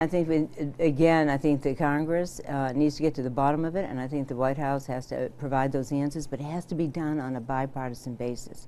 I think, again, I think the Congress needs to get to the bottom of it, and I think the White House has to provide those answers, but it has to be done on a bipartisan basis.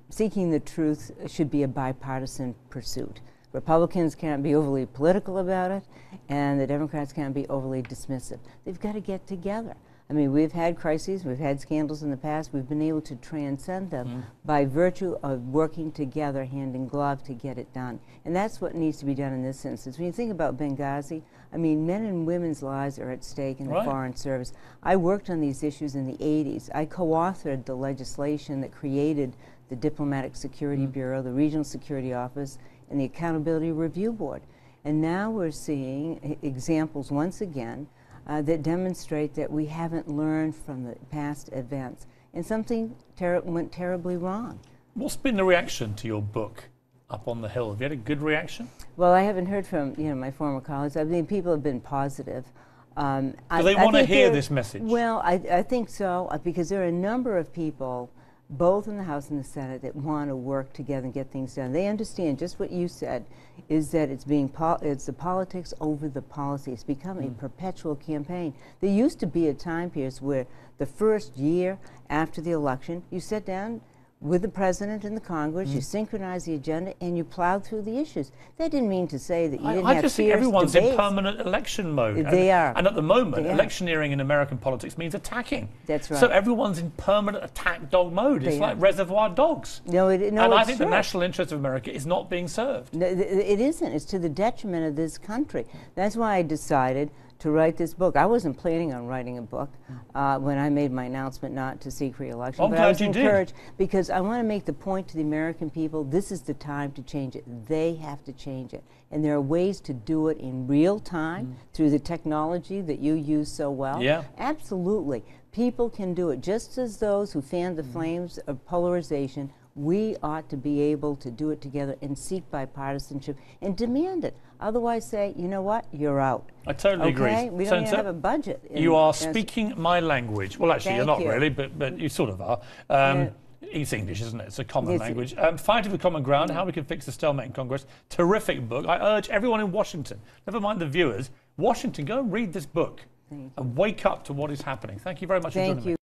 Seeking the truth should be a bipartisan pursuit. Republicans can't be overly political about it, and the Democrats can't be overly dismissive. They've got to get together. I mean, we've had crises, we've had scandals in the past, we've been able to transcend them by virtue of working together hand in glove to get it done. And that's what needs to be done in this instance. When you think about Benghazi, I mean, men and women's lives are at stake in the Foreign Service. I worked on these issues in the 80s. I co-authored the legislation that created the Diplomatic Security Bureau, the Regional Security Office, and the Accountability Review Board. And now we're seeing examples once again that demonstrate that we haven't learned from the past events, and something went terribly wrong. What's been the reaction to your book, Up on the Hill? Have you had a good reaction? Well, I haven't heard from my former colleagues. I mean, people have been positive. Do they want to hear this message? Well, I think so, because there are a number of people, both in the House and the Senate, that want to work together and get things done. They understand just what you said, is that it's the politics over the policy. It's become a perpetual campaign. There used to be a time period where the first year after the election, you sat down with the President and the Congress, you synchronized the agenda, and you plowed through the issues. That didn't mean to say that you didn't have fierce debates. I just think everyone's in permanent election mode. They are. And at the moment, electioneering in American politics means attacking. That's right. So everyone's in permanent attack dog mode. It's like Reservoir Dogs. No, and I think the national interest of America is not being served. No, it isn't. It's to the detriment of this country. That's why I decided to write this book. I wasn't planning on writing a book when I made my announcement not to seek re-election. But I was encouraged because I want to make the point to the American people, this is the time to change it. They have to change it. And there are ways to do it in real time through the technology that you use so well. Yeah. Absolutely. People can do it. Just as those who fan the flames of polarization, we ought to be able to do it together and seek bipartisanship and demand it. Otherwise say, you know what, you're out. I totally agree. We don't even have a budget. You are speaking my language. Well, actually, you're not really, but you sort of are. It's English, isn't it? It's a common language. Fighting for Common Ground, How We Can Fix the Stalemate in Congress. Terrific book. I urge everyone in Washington, never mind the viewers, Washington, go and read this book and wake up to what is happening. Thank you very much for joining me.